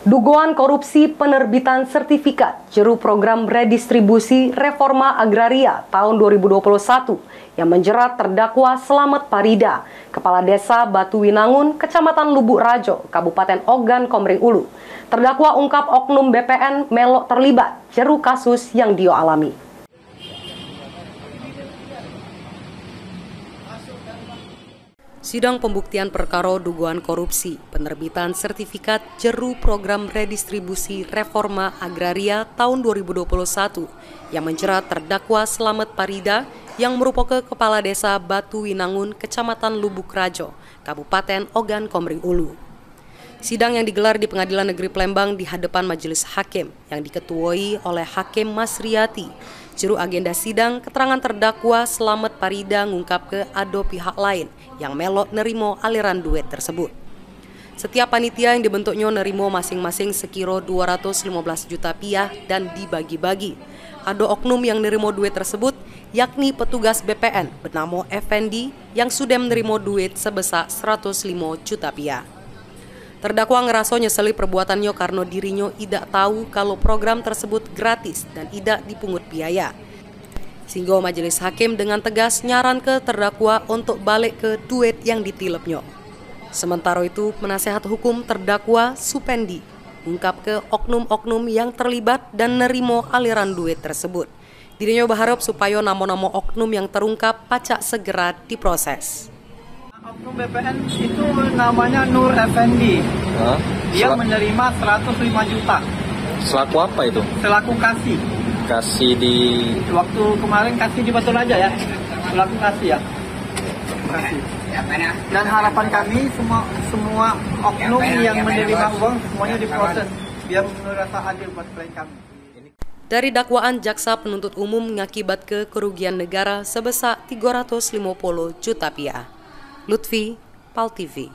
Dugaan korupsi penerbitan sertifikat jeru program redistribusi reforma agraria tahun 2021 yang menjerat terdakwa Slamet Parida, Kepala Desa Batu Winangun, Kecamatan Lubuk Rajo, Kabupaten Ogan Komering Ulu. Terdakwa ungkap oknum BPN melok terlibat jeru kasus yang dia alami. Sidang pembuktian perkara dugaan korupsi penerbitan sertifikat jeru program redistribusi reforma agraria tahun 2021 yang menjerat terdakwa Slamet Parida yang merupakan Kepala Desa Batu Winangun, Kecamatan Lubuk Rajo, Kabupaten Ogan Komering Ulu. Sidang yang digelar di Pengadilan Negeri Palembang di hadapan majelis hakim yang diketuai oleh Hakim Masriati. Juru agenda sidang, keterangan terdakwa Slamet Parida ngungkap ke ado pihak lain yang melok nerimo aliran duit tersebut. Setiap panitia yang dibentuknya nerimo masing-masing sekiro 215 juta rupiah dan dibagi-bagi. Ado oknum yang nerimo duit tersebut yakni petugas BPN bernama Effendi yang sudah menerima duit sebesar 105 juta rupiah. Terdakwa ngeraso nyeseli perbuatannya karena dirinya tidak tahu kalau program tersebut gratis dan tidak dipungut biaya. Sehingga majelis hakim dengan tegas nyaran ke terdakwa untuk balik ke duit yang ditilepnya. Sementara itu, penasehat hukum terdakwa Supendi ungkap ke oknum-oknum yang terlibat dan nerimo aliran duit tersebut. Dirinya berharap supaya nama-nama oknum yang terungkap pacak segera diproses. Oknum BPN itu namanya Nur Effendi. Dia menerima 105 juta. Selaku apa itu? Selaku kasih. Kasih di... Waktu kemarin kasih di Batu Raja ya. Selaku kasih ya. Kasih. Dan harapan kami semua oknum yang menerima uang semuanya diproses biar merasa adil buat klien kami. Dari dakwaan, jaksa penuntut umum mengakibat ke kerugian negara sebesar 350 juta rupiah. Lutfi, PAL TV.